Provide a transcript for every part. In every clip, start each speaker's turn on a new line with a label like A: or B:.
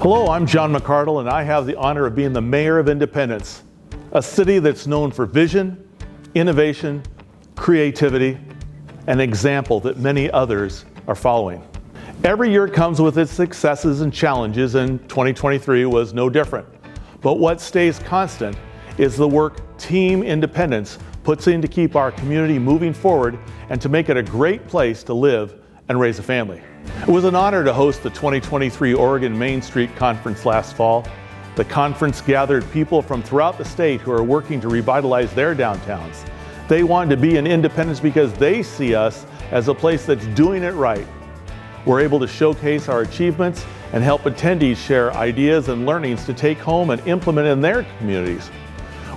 A: Hello, I'm John McArdle, and I have the honor of being the Mayor of Independence, a city that's known for vision, innovation, creativity, an example that many others are following. Every year comes with its successes and challenges, and 2023 was no different. But what stays constant is the work Team Independence puts in to keep our community moving forward and to make it a great place to live and raise a family. It was an honor to host the 2023 Oregon Main Street Conference last fall. The conference gathered people from throughout the state who are working to revitalize their downtowns. They wanted to be in Independence because they see us as a place that's doing it right. We're able to showcase our achievements and help attendees share ideas and learnings to take home and implement in their communities.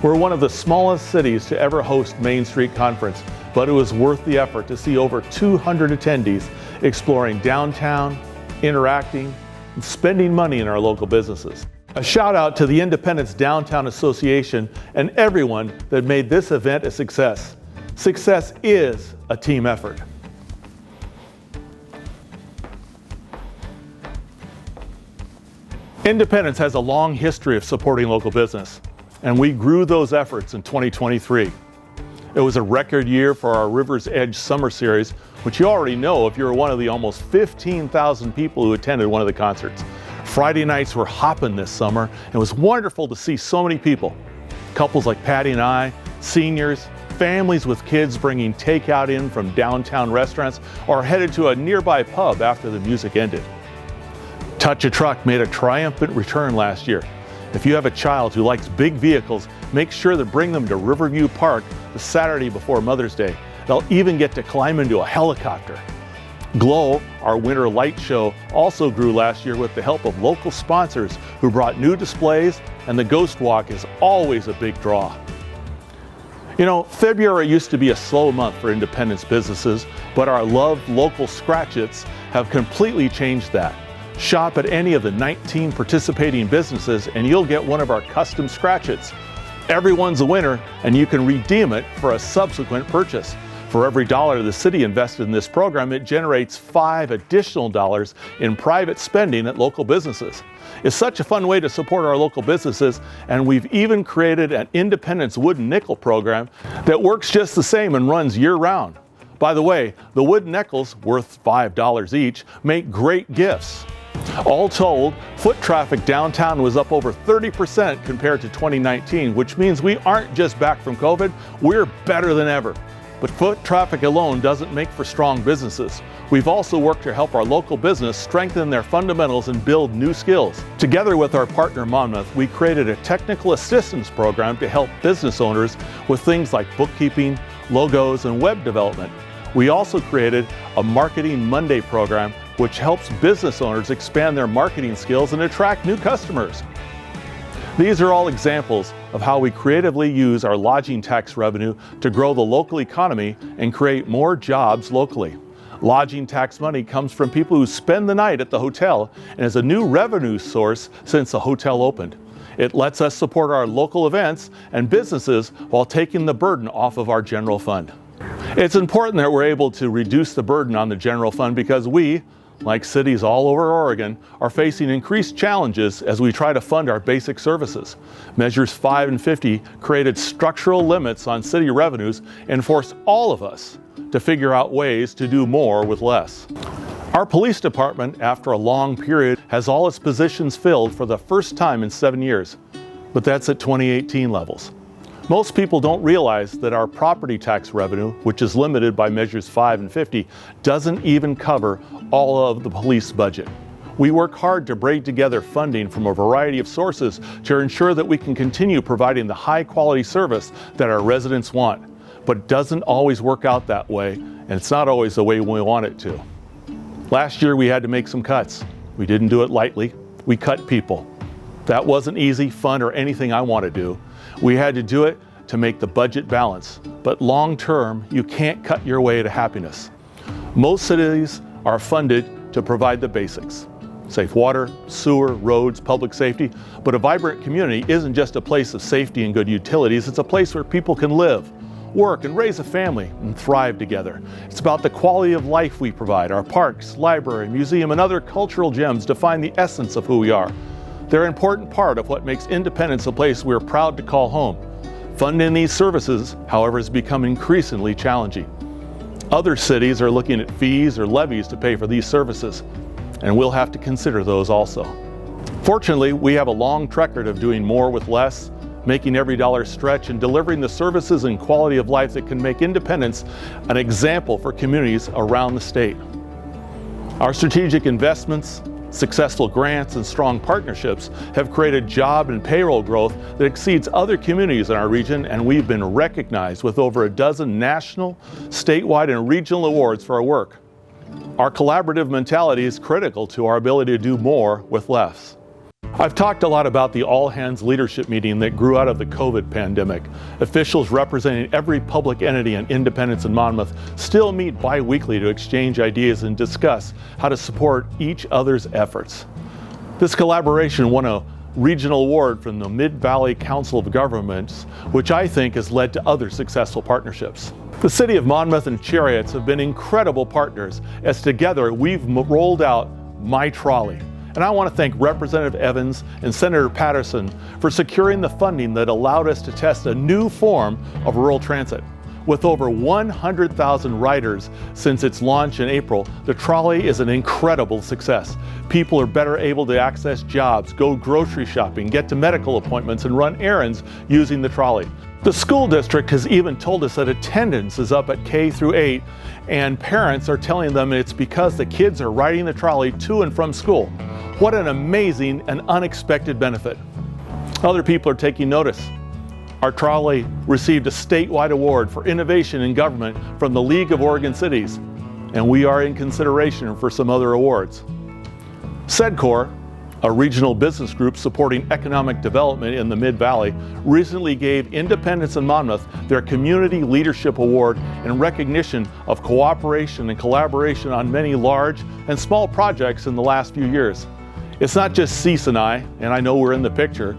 A: We're one of the smallest cities to ever host Main Street Conference, but it was worth the effort to see over 200 attendees exploring downtown, interacting, and spending money in our local businesses. A shout out to the Independence Downtown Association and everyone that made this event a success. Success is a team effort. Independence has a long history of supporting local business, and we grew those efforts in 2023. It was a record year for our River's Edge Summer Series, which you already know if you're one of the almost 15,000 people who attended one of the concerts. Friday nights were hopping this summer, and it was wonderful to see so many people. Couples like Patty and I, seniors, families with kids bringing takeout in from downtown restaurants, or headed to a nearby pub after the music ended. Touch a Truck made a triumphant return last year. If you have a child who likes big vehicles, make sure to bring them to Riverview Park the Saturday before Mother's Day. They'll even get to climb into a helicopter. Glow, our winter light show, also grew last year with the help of local sponsors who brought new displays, and the Ghost Walk is always a big draw. You know, February used to be a slow month for Independence businesses, but our loved local scratch-its have completely changed that. Shop at any of the 19 participating businesses and you'll get one of our custom scratch-its. Everyone's a winner, and you can redeem it for a subsequent purchase. For every dollar the city invested in this program, it generates $5 additional in private spending at local businesses. It's such a fun way to support our local businesses, and we've even created an Independence Wooden Nickel program that works just the same and runs year-round. By the way, the wooden nickels, worth $5 each, make great gifts. All told, foot traffic downtown was up over 30% compared to 2019, which means we aren't just back from COVID, we're better than ever. But foot traffic alone doesn't make for strong businesses. We've also worked to help our local business strengthen their fundamentals and build new skills. Together with our partner Monmouth, we created a technical assistance program to help business owners with things like bookkeeping, logos, and web development. We also created a Marketing Monday program, which helps business owners expand their marketing skills and attract new customers. These are all examples of how we creatively use our lodging tax revenue to grow the local economy and create more jobs locally. Lodging tax money comes from people who spend the night at the hotel and is a new revenue source since the hotel opened. It lets us support our local events and businesses while taking the burden off of our general fund. It's important that we're able to reduce the burden on the general fund because we, like cities all over Oregon, are facing increased challenges as we try to fund our basic services. Measures 5 and 50 created structural limits on city revenues and forced all of us to figure out ways to do more with less. Our police department, after a long period, has all its positions filled for the first time in 7 years, but that's at 2018 levels. Most people don't realize that our property tax revenue, which is limited by measures 5 and 50, doesn't even cover all of the police budget. We work hard to braid together funding from a variety of sources to ensure that we can continue providing the high quality service that our residents want. But it doesn't always work out that way, and it's not always the way we want it to. Last year we had to make some cuts. We didn't do it lightly. We cut people. That wasn't easy, fun, or anything I want to do. We had to do it to make the budget balance, but long term, you can't cut your way to happiness. Most cities are funded to provide the basics: safe water, sewer, roads, public safety, but a vibrant community isn't just a place of safety and good utilities, it's a place where people can live, work, and raise a family and thrive together. It's about the quality of life we provide. Our parks, library, museum, and other cultural gems define the essence of who we are. They're an important part of what makes Independence a place we're proud to call home. Funding these services, however, has become increasingly challenging. Other cities are looking at fees or levies to pay for these services, and we'll have to consider those also. Fortunately, we have a long track record of doing more with less, making every dollar stretch, and delivering the services and quality of life that can make Independence an example for communities around the state. Our strategic investments, successful grants, and strong partnerships have created job and payroll growth that exceeds other communities in our region, and we've been recognized with over a dozen national, statewide, and regional awards for our work. Our collaborative mentality is critical to our ability to do more with less. I've talked a lot about the all-hands leadership meeting that grew out of the COVID pandemic. Officials representing every public entity in Independence and Monmouth still meet bi-weekly to exchange ideas and discuss how to support each other's efforts. This collaboration won a regional award from the Mid-Valley Council of Governments, which I think has led to other successful partnerships. The City of Monmouth and Chariots have been incredible partners as together we've rolled out My Trolley. And I want to thank Representative Evans and Senator Patterson for securing the funding that allowed us to test a new form of rural transit. With over 100,000 riders since its launch in April, the trolley is an incredible success. People are better able to access jobs, go grocery shopping, get to medical appointments, and run errands using the trolley. The school district has even told us that attendance is up at K through 8, and parents are telling them it's because the kids are riding the trolley to and from school. What an amazing and unexpected benefit. Other people are taking notice. Our trolley received a statewide award for innovation in government from the League of Oregon Cities, and we are in consideration for some other awards. SEDCOR, a regional business group supporting economic development in the Mid-Valley, recently gave Independence and Monmouth their Community Leadership Award in recognition of cooperation and collaboration on many large and small projects in the last few years. It's not just Cease and I know we're in the picture.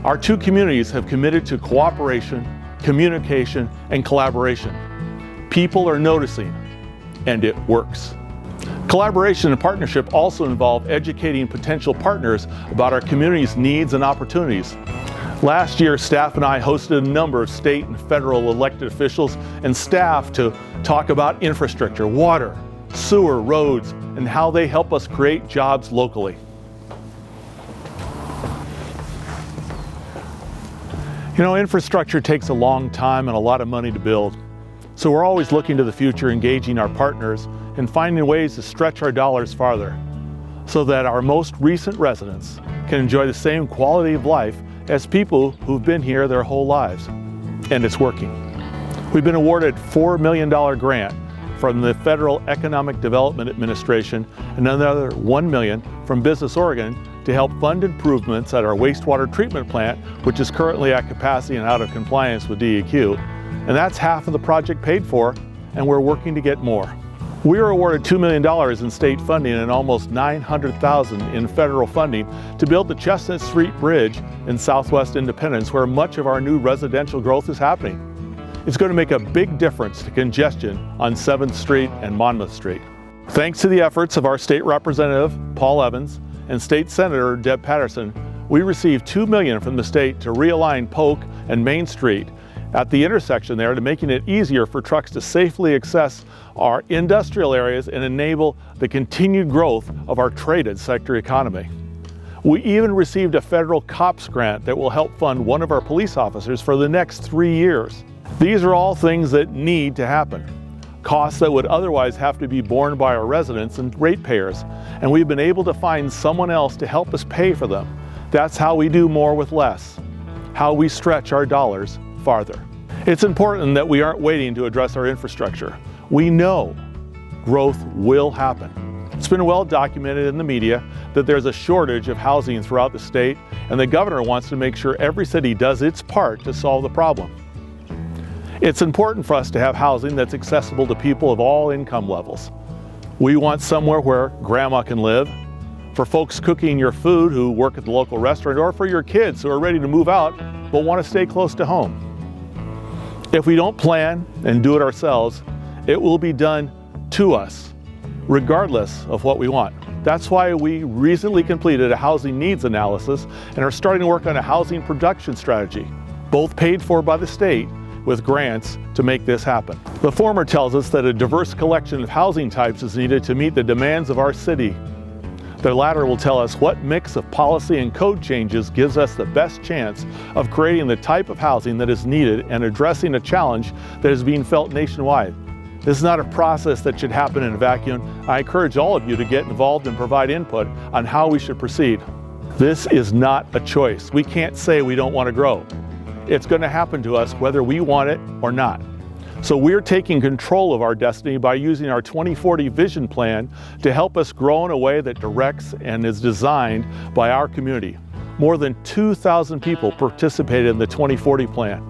A: Our two communities have committed to cooperation, communication, and collaboration. People are noticing, and it works. Collaboration and partnership also involve educating potential partners about our community's needs and opportunities. Last year, staff and I hosted a number of state and federal elected officials and staff to talk about infrastructure, water, sewer, roads, and how they help us create jobs locally. You know, infrastructure takes a long time and a lot of money to build. So we're always looking to the future, engaging our partners and finding ways to stretch our dollars farther so that our most recent residents can enjoy the same quality of life as people who've been here their whole lives. And it's working. We've been awarded a $4 million grant from the Federal Economic Development Administration and another $1 million from Business Oregon to help fund improvements at our wastewater treatment plant, which is currently at capacity and out of compliance with DEQ. And that's half of the project paid for, and we're working to get more. We were awarded $2 million in state funding and almost $900,000 in federal funding to build the Chestnut Street Bridge in Southwest Independence, where much of our new residential growth is happening. It's going to make a big difference to congestion on 7th Street and Monmouth Street. Thanks to the efforts of our state representative, Paul Evans, and State Senator Deb Patterson, we received $2 million from the state to realign Polk and Main Street at the intersection there, to making it easier for trucks to safely access our industrial areas and enable the continued growth of our traded sector economy. We even received a federal COPS grant that will help fund one of our police officers for the next 3 years. These are all things that need to happen. Costs that would otherwise have to be borne by our residents and ratepayers, and we've been able to find someone else to help us pay for them. That's how we do more with less, how we stretch our dollars farther. It's important that we aren't waiting to address our infrastructure. We know growth will happen. It's been well documented in the media that there's a shortage of housing throughout the state, and the governor wants to make sure every city does its part to solve the problem. It's important for us to have housing that's accessible to people of all income levels. We want somewhere where grandma can live, for folks cooking your food who work at the local restaurant, or for your kids who are ready to move out but want to stay close to home. If we don't plan and do it ourselves, it will be done to us, regardless of what we want. That's why we recently completed a housing needs analysis and are starting to work on a housing production strategy, both paid for by the state with grants to make this happen. The former tells us that a diverse collection of housing types is needed to meet the demands of our city. The latter will tell us what mix of policy and code changes gives us the best chance of creating the type of housing that is needed and addressing a challenge that is being felt nationwide. This is not a process that should happen in a vacuum. I encourage all of you to get involved and provide input on how we should proceed. This is not a choice. We can't say we don't want to grow. It's going to happen to us whether we want it or not. So we're taking control of our destiny by using our 2040 vision plan to help us grow in a way that directs and is designed by our community. More than 2,000 people participated in the 2040 plan.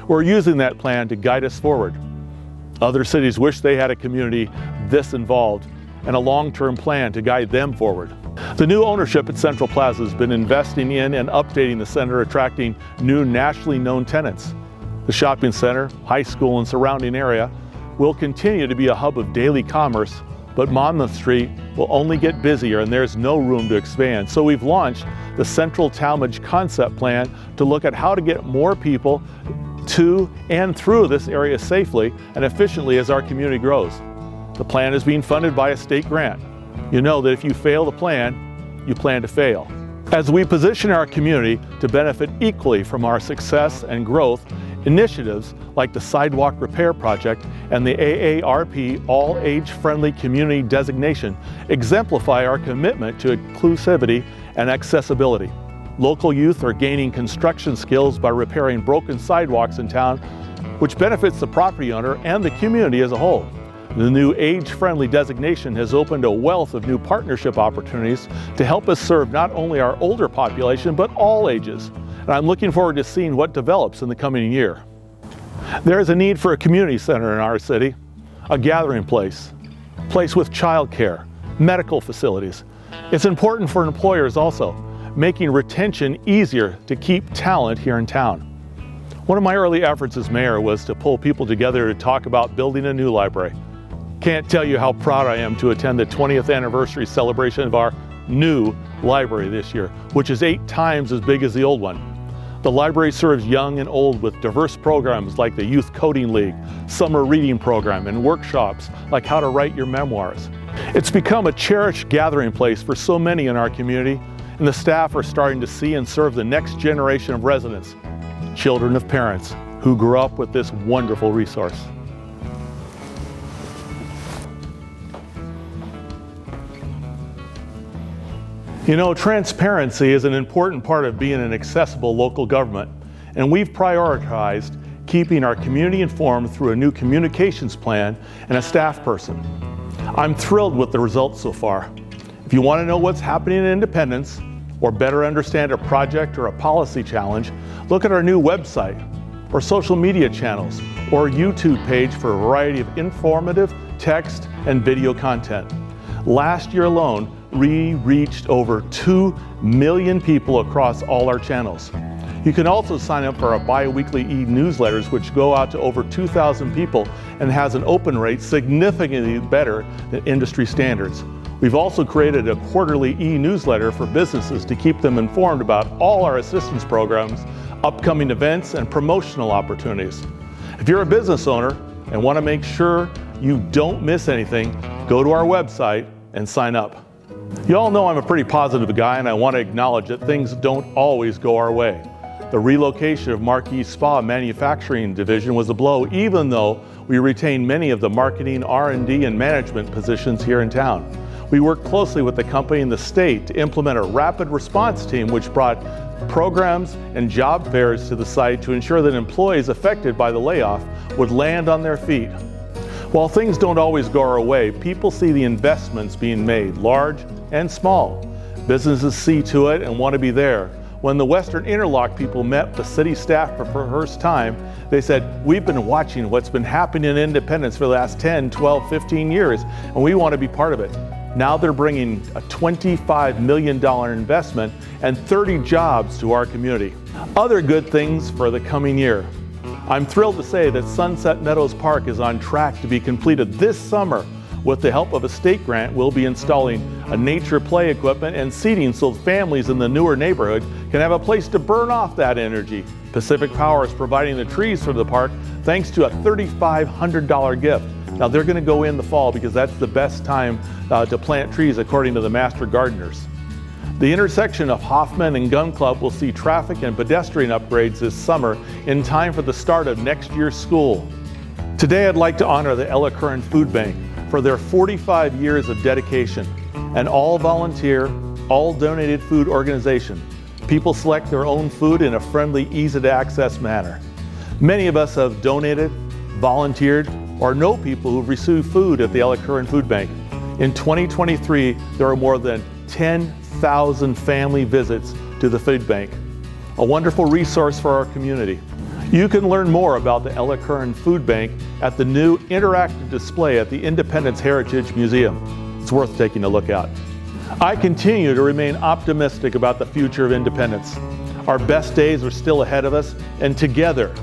A: We're using that plan to guide us forward. Other cities wish they had a community this involved and a long-term plan to guide them forward. The new ownership at Central Plaza has been investing in and updating the center, attracting new nationally known tenants. The shopping center, high school, and surrounding area will continue to be a hub of daily commerce, but Monmouth Street will only get busier and there's no room to expand. So we've launched the Central Talmadge Concept Plan to look at how to get more people to and through this area safely and efficiently as our community grows. The plan is being funded by a state grant. You know that if you fail the plan, you plan to fail. As we position our community to benefit equally from our success and growth, initiatives like the Sidewalk Repair Project and the AARP All Age Friendly Community designation exemplify our commitment to inclusivity and accessibility. Local youth are gaining construction skills by repairing broken sidewalks in town, which benefits the property owner and the community as a whole. The new age-friendly designation has opened a wealth of new partnership opportunities to help us serve not only our older population, but all ages. And I'm looking forward to seeing what develops in the coming year. There is a need for a community center in our city, a gathering place with childcare, medical facilities. It's important for employers also, making retention easier to keep talent here in town. One of my early efforts as mayor was to pull people together to talk about building a new library. Can't tell you how proud I am to attend the 20th anniversary celebration of our new library this year, which is 8 times as big as the old one. The library serves young and old with diverse programs like the Youth Coding League, summer reading program, and workshops like how to write your memoirs. It's become a cherished gathering place for so many in our community, and the staff are starting to see and serve the next generation of residents, children of parents who grew up with this wonderful resource. You know, transparency is an important part of being an accessible local government, and we've prioritized keeping our community informed through a new communications plan and a staff person. I'm thrilled with the results so far. If you want to know what's happening in Independence or better understand a project or a policy challenge, look at our new website or social media channels or YouTube page for a variety of informative text and video content. Last year alone, we reached over 2 million people across all our channels. You can also sign up for our bi-weekly e-newsletters, which go out to over 2,000 people and has an open rate significantly better than industry standards. We've also created a quarterly e-newsletter for businesses to keep them informed about all our assistance programs, upcoming events, and promotional opportunities. If you're a business owner and want to make sure you don't miss anything, go to our website and sign up. You all know I'm a pretty positive guy, and I want to acknowledge that things don't always go our way. The relocation of Marquis Spa Manufacturing Division was a blow, even though we retained many of the marketing, R&D, and management positions here in town. We worked closely with the company and the state to implement a rapid response team which brought programs and job fairs to the site to ensure that employees affected by the layoff would land on their feet. While things don't always go our way, people see the investments being made, large and small. Businesses see to it and want to be there. When the Western Interlock people met the city staff for the first time, they said, "We've been watching what's been happening in Independence for the last 10, 12, 15 years, and we want to be part of it." Now they're bringing a $25 million investment and 30 jobs to our community. Other good things for the coming year. I'm thrilled to say that Sunset Meadows Park is on track to be completed this summer With the help of a state grant, we'll be installing a nature play equipment and seating so families in the newer neighborhood can have a place to burn off that energy. Pacific Power is providing the trees for the park thanks to a $3,500 gift. Now they're going to go in the fall because that's the best time to plant trees according to the master gardeners. The intersection of Hoffman and Gun Club will see traffic and pedestrian upgrades this summer in time for the start of next year's school. Today I'd like to honor the Ella Curran Food Bank for their 45 years of dedication. An all-volunteer, all-donated food organization. People select their own food in a friendly, easy-to-access manner. Many of us have donated, volunteered, or know people who've received food at the Ella Curran Food Bank. In 2023, there are more than 10,000 family visits to the food bank. A wonderful resource for our community. You can learn more about the Ella Curran Food Bank at the new interactive display at the Independence Heritage Museum. It's worth taking a look at. I continue to remain optimistic about the future of Independence. Our best days are still ahead of us, and together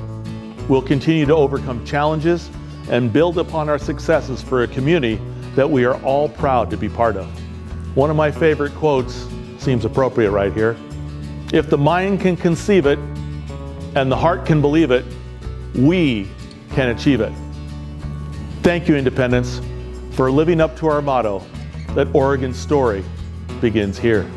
A: we'll continue to overcome challenges and build upon our successes for a community that we are all proud to be part of. One of my favorite quotes seems appropriate right here. If the mind can conceive it and the heart can believe it, we can achieve it. Thank you, Independence, for living up to our motto that Oregon's story begins here.